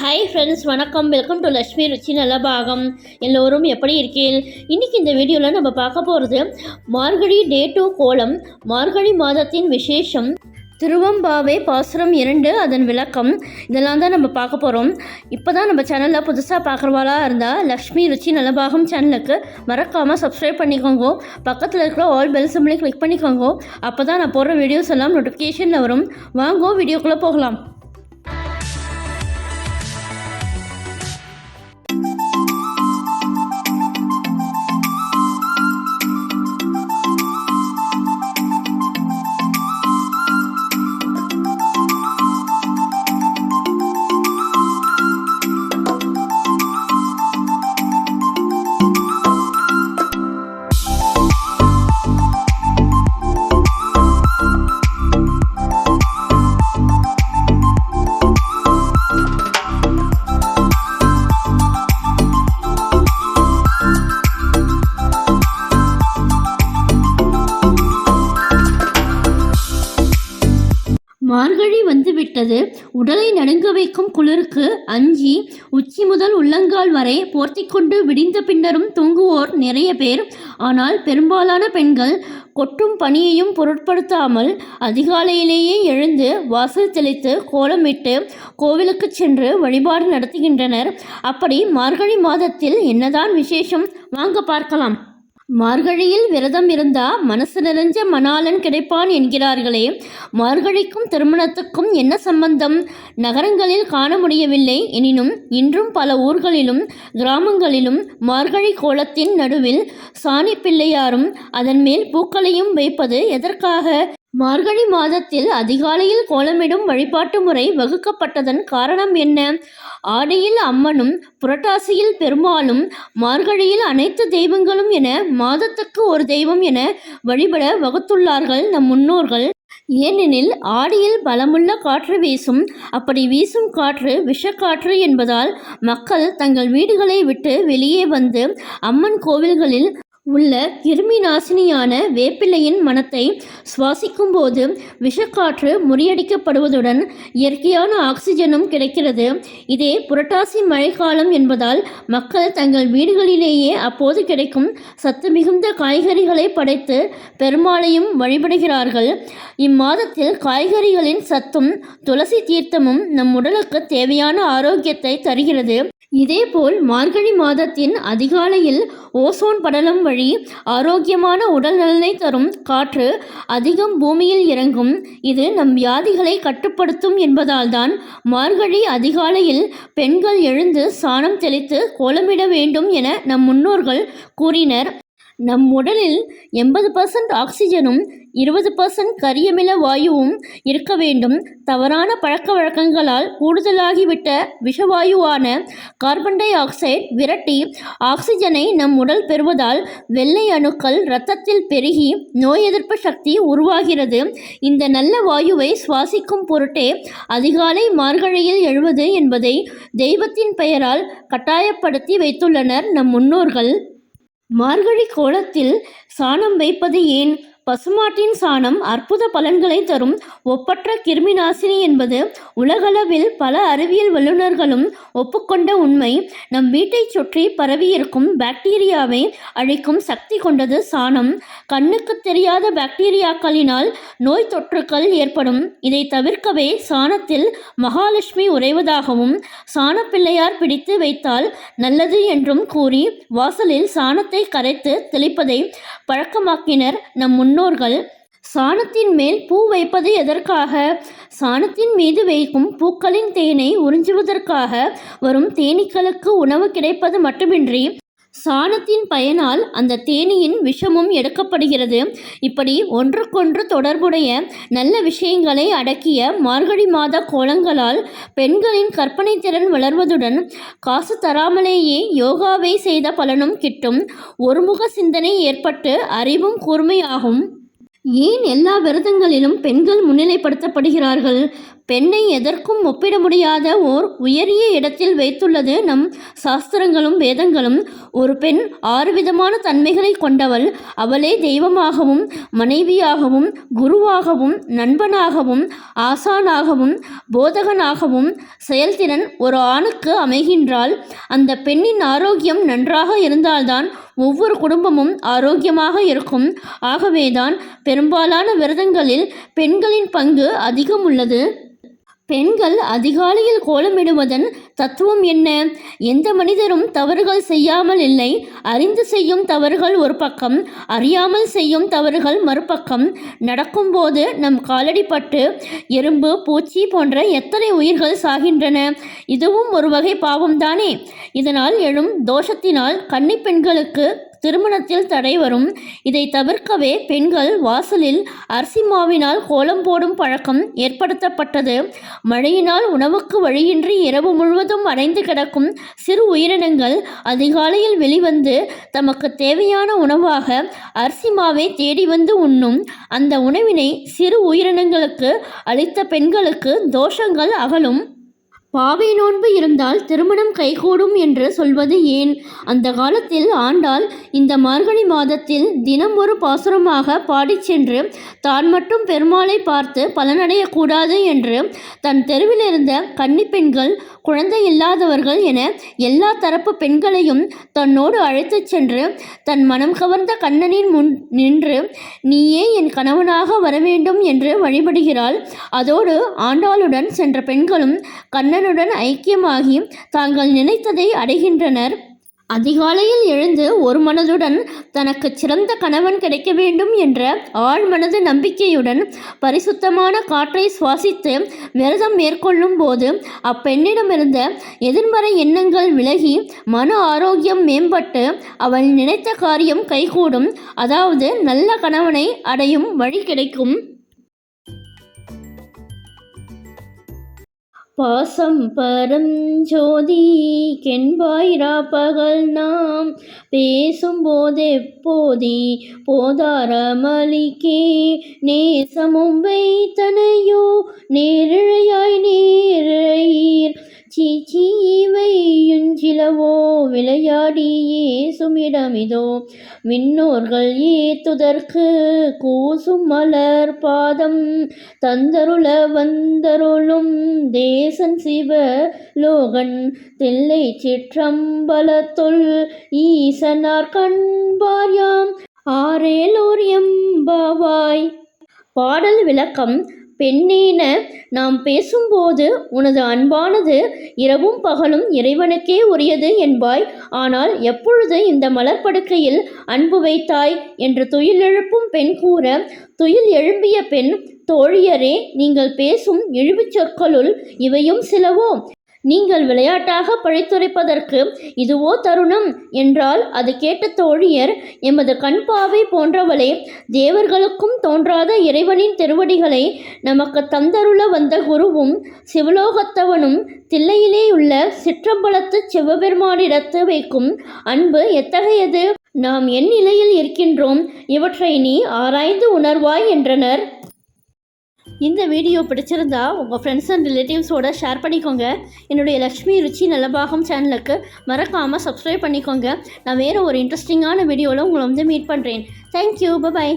Hi friends, வணக்கம். Welcome to Lakshmi ருச்சி நலபாகம். எல்லோரும் எப்படி இருக்கீர்கள்? இன்றைக்கி இந்த வீடியோவில் நம்ம பார்க்க போகிறது மார்கழி டே 2 கோலம். மார்கழி மாதத்தின் விசேஷம், திருவம்பாவை பாசுரம் 2, அதன் விளக்கம், இதெல்லாம் தான் நம்ம பார்க்க போகிறோம். இப்போ தான் நம்ம சேனலில் புதுசாக பார்க்குறவாளா இருந்தால் லக்ஷ்மி ருச்சி நலபாகம் சேனலுக்கு மறக்காமல் சப்ஸ்கிரைப் பண்ணிக்கோங்க. பக்கத்தில் இருக்கிற ஆல் பெல் சிம்பிளையும் கிளிக் பண்ணிக்கோங்க. அப்போ தான் நான் போடுற வீடியோஸ் எல்லாம் நோட்டிஃபிகேஷனில் வரும். வாங்க வீடியோக்குள்ளே போகலாம். மார்கழி வந்துவிட்டது. உடலை நடுங்க வைக்கும் குளிருக்கு அஞ்சி உச்சி முதல் உள்ளங்கால் வரை போர்த்தி கொண்டு விடிந்த பின்னரும் தூங்குவோர் நிறைய பேர். ஆனால் பெரும்பாலான பெண்கள் கொட்டும் பனியையும் பொருட்படுத்தாமல் அதிகாலையிலேயே எழுந்து வாசல் தெளித்து கோலமிட்டு கோவிலுக்கு சென்று வழிபாடு நடத்துகின்றனர். அப்படி மார்கழி மாதத்தில் என்னதான் விசேஷம், வாங்க பார்க்கலாம். மார்கழியில் விரதம் இருந்தா மனசு நிறைஞ்ச மணாளன் கிடைப்பான் என்கிறார்களே, மார்கழிக்கும் திருமணத்துக்கும் என்ன சம்பந்தம்? நகரங்களில் காண முடியவில்லை எனினும் இன்றும் பல ஊர்களிலும் கிராமங்களிலும் மார்கழி கோலத்தின் நடுவில் சாணி பிள்ளையாரும் அதன் மேல் பூக்களையும் வைப்பது எதற்காக? மார்கழி மாதத்தில் அதிகாலையில் கோலமிடும் வழிபாட்டு முறை வகுக்கப்பட்டதன் காரணம் என்ன? ஆடியில் அம்மனும் புரட்டாசியில் பெருமாளும் மார்கழியில் அனைத்து தெய்வங்களும் என மாதத்துக்கு ஒரு தெய்வம் என வழிபட வகுத்துள்ளார்கள் நம் முன்னோர்கள். ஏனெனில் ஆடியில் பலமுள்ள காற்று வீசும். அப்படி வீசும் காற்று விஷக்காற்று என்பதால் மக்கள் தங்கள் வீடுகளை விட்டு வெளியே வந்து அம்மன் கோவில்களில் உள்ள கிருமி நாசினியான வேப்பிலையின் மனத்தை சுவாசிக்கும் போது விஷக்காற்று முறியடிக்கப்படுவதுடன் இயற்கையான ஆக்சிஜனும் கிடைக்கிறது. இதே புரட்டாசி மழைக்காலம் என்பதால் மக்கள் தங்கள் வீடுகளிலேயே அப்போது கிடைக்கும் சத்து மிகுந்த காய்கறிகளை படைத்து பெருமாளையும் வழிபடுகிறார்கள். இம்மாதத்தில் காய்கறிகளின் சத்தும் துளசி தீர்த்தமும் நம் உடலுக்கு தேவையான ஆரோக்கியத்தை தருகிறது. இதேபோல் மார்கழி மாதத்தின் அதிகாலையில் ஓசோன் படலம் வழி ஆரோக்கியமான உடல் நலனை தரும் காற்று அதிகம் பூமியில் இறங்கும். இது நம் வியாதிகளை கட்டுப்படுத்தும் என்பதால்தான் மார்கழி அதிகாலையில் பெண்கள் எழுந்து சாணம் தெளித்து கோலமிட வேண்டும் என நம் முன்னோர்கள் கூறினர். நம் உடலில் 80% ஆக்சிஜனும் 20% கரியமில வாயுவும் இருக்க வேண்டும். தவறான பழக்க வழக்கங்களால் கூடுதலாகிவிட்ட விஷவாயுவான கார்பன் டை ஆக்சைடு விரட்டி ஆக்சிஜனை நம் உடல் பெறுவதால் வெள்ளை அணுக்கள் இரத்தத்தில் பெருகி நோய் எதிர்ப்பு சக்தி உருவாகிறது. இந்த நல்ல வாயுவை சுவாசிக்கும் பொருட்டே அதிகாலை மார்கழியில் எழுவது என்பதை தெய்வத்தின் பெயரால் கட்டாயப்படுத்தி வைத்துள்ளனர் நம் முன்னோர்கள். மார்கழி கோலத்தில் சாணம் வைப்பது ஏன்? பசுமாட்டின் சாணம் அற்புத பலன்களை தரும் ஒப்பற்ற கிருமி நாசினி என்பது உலகளவில் பல அறிவியல் வல்லுநர்களும் ஒப்புக்கொண்ட உண்மை. நம் வீட்டை சுற்றி பரவியிருக்கும் பாக்டீரியாவை அழிக்கும் சக்தி கொண்டது சாணம். கண்ணுக்கு தெரியாத பாக்டீரியாக்களினால் நோய் தொற்றுக்கள் ஏற்படும். இதை தவிர்க்கவே சாணத்தில் மகாலட்சுமி உறைவதாகவும் சாணப்பிள்ளையார் பிடித்து வைத்தால் நல்லது என்றும் கூறி வாசலில் சாணத்தை கரைத்து தெளிப்பதை பழக்கமாக்கினர் நம் முன்னோர்கள். சாணத்தின் மேல் பூ வைப்பது எதற்காக? சாணத்தின் மீது வைக்கும் பூக்களின் தேனை உறிஞ்சுவதற்காக. வரும் தேனீக்களுக்கு உணவு கிடைப்பது மட்டுமின்றி சாணத்தின் பயனால் அந்த தேனீயின் விஷமும் எடுக்கப்படுகிறது. இப்படி ஒன்றுக்கொன்று தொடர்புடைய நல்ல விஷயங்களை அடக்கிய மார்கழி மாத கோலங்களால் பெண்களின் கற்பனை திறன் வளர்வதுடன் காசு தராமலேயே யோகாவை செய்த பலனும் கிட்டும். ஒருமுக சிந்தனை ஏற்பட்டு அறிவும் கூர்மையாகும். ஏன் எல்லா விரதங்களிலும் பெண்கள் முன்னிலைப்படுத்தப்படுகிறார்கள்? பெண்ணை எதற்கும் ஒப்பிட முடியாத ஓர் உயரிய இடத்தில் வைத்துள்ளது நம் சாஸ்திரங்களும் வேதங்களும். ஒரு பெண் 6 விதமான தன்மைகளை கொண்டவள். அவளே தெய்வமாகவும், மனைவியாகவும், குருவாகவும், நண்பனாகவும், ஆசானாகவும், போதகனாகவும் செயல்திறன் ஒரு ஆணுக்கு அமைகின்றாள். அந்த பெண்ணின் ஆரோக்கியம் நன்றாக இருந்தால்தான் ஒவ்வொரு குடும்பமும் ஆரோக்கியமாக இருக்கும். ஆகவேதான் பெரும்பாலான விரதங்களில் பெண்களின் பங்கு அதிகம் உள்ளது. பெண்கள் அதிகாலையில் கோலமிடுவதன் தத்துவம் என்ன? எந்த மனிதரும் தவறுகள் செய்யாமல் இல்லை. அறிந்து செய்யும் தவறுகள் ஒரு பக்கம், அறியாமல் செய்யும் தவறுகள் மறுபக்கம். நடக்கும்போது நம் காலடிப்பட்டு எறும்பு, பூச்சி போன்ற எத்தனை உயிர்கள் சாகின்றன. இதுவும் ஒரு வகை பாவம்தானே. இதனால் எழும் தோஷத்தினால் கன்னிப் பெண்களுக்கு திருமணத்தில் தடை வரும். இதை தவிர்க்கவே பெண்கள் வாசலில் அரிசி மாவினால் கோலம் போடும் பழக்கம் ஏற்படுத்தப்பட்டது. மழையினால் உணவுக்கு வழியின்றி இரவு முழுவதும் அடைந்து கிடக்கும் சிறு உயிரினங்கள் அதிகாலையில் வெளிவந்து தமக்கு தேவையான உணவாக அரிசி மாவை தேடி வந்து உண்ணும். அந்த உணவினை சிறு உயிரினங்களுக்கு அளித்த பெண்களுக்கு தோஷங்கள் அகலும். பாவை நோன்பு இருந்தால் திருமணம் கைகூடும் என்று சொல்வது ஏன்? அந்த காலத்தில் ஆண்டாள் இந்த மார்கழி மாதத்தில் தினம் ஒரு பாசுரமாக பாடிச் சென்று தான் மட்டும் பெருமாளை பார்த்து பலனடையக்கூடாது என்று தன் தெருவில் இருந்த கன்னிப் பெண்கள், குழந்தை இல்லாதவர்கள் என எல்லா தரப்பு பெண்களையும் தன்னோடு அழைத்துச் சென்று தன் மனம் கவர்ந்த கண்ணனின் முன் நின்று நீயே என் கணவனாக வரவேண்டும் என்று வழிபடுகிறாள். அதோடு ஆண்டாளுடன் சென்ற பெண்களும் கண்ணனுடன் ஐக்கியமாகி தாங்கள் நினைத்ததை அடைகின்றனர். அதிகாலையில் எழுந்து ஒரு மனதுடன் தனக்கு சிறந்த கணவன் கிடைக்க வேண்டும் என்ற ஆழ்மனது நம்பிக்கையுடன் பரிசுத்தமான காற்றை சுவாசித்து விரதம் மேற்கொள்ளும் போது அப்பெண்ணிடமிருந்த எதிர்மறை எண்ணங்கள் விலகி மன ஆரோக்கியம் மேம்பட்டு அவள் நினைத்த காரியம் கைகூடும். அதாவது நல்ல கணவனை அடையும் வழி கிடைக்கும். பாசம் பரஞ்சோதி கென்பாயிரா பகல் நாம் பேசும் போதெப்போதி போதாரமளிக்கே நேசமும் வைத்தனையோ நேரிழையாய் நேரையீர் சீச்சீவையுஞ்சிலவோ விளையாடியே சுமிடமிதோ மின்னோர்கள் ஏத்துதற்கு கூசும் மலர் பாதம் தந்தருள வந்தருளும் தேசன் சிவ லோகன் தில்லை சிற்றம்பலத்துள் ஈசனார் கண்பார்யாம் ஆரேலோர் எம்பாவாய். பாடல் விளக்கம். பெண்ணேன நாம் பேசும்போது உனது அன்பானது இரவும் பகலும் இறைவனுக்கே உரியது என்பாய். ஆனால் எப்பொழுது இந்த மலர்படுக்கையில் அன்பு வைத்தாய் என்று துயில் எழுப்பும் பெண் கூற, துயில் எழும்பிய பெண், தோழியரே, நீங்கள் பேசும் இழிவுச் சொற்களுள் இவையும் சிலவோ? நீங்கள் விளையாட்டாக பழித்துரைப்பதற்கு இதுவோ தருணம் என்றால் அது கேட்ட தோழியர், எமது கண்பாவை போன்றவளே, தேவர்களுக்கும் தோன்றாத இறைவனின் திருவடிகளை நமக்கு தந்தருள வந்த குருவும் சிவலோகத்தவனும் தில்லையிலேயுள்ள சிற்றம்பலத்து சிவபெருமானிடத்து வைக்கும் அன்பு எத்தகையது? நாம் என் நிலையில் இருக்கின்றோம், இவற்றை நீ ஆராய்ந்து உணர்வாய் என்றனர். இந்த வீடியோ பிடிச்சிருந்தா உங்கள் ஃப்ரெண்ட்ஸ் அண்ட் ரிலேட்டிவ்ஸோட ஷேர் பண்ணிக்கோங்க. என்னுடைய லக்ஷ்மி ருச்சி நலபாகம் சேனலுக்கு மறக்காமல் சப்ஸ்கிரைப் பண்ணிக்கோங்க. நான் வேறு ஒரு இன்ட்ரெஸ்டிங்கான வீடியோவில் உங்களை மீட் பண்ணுறேன். Thank you, bye bye.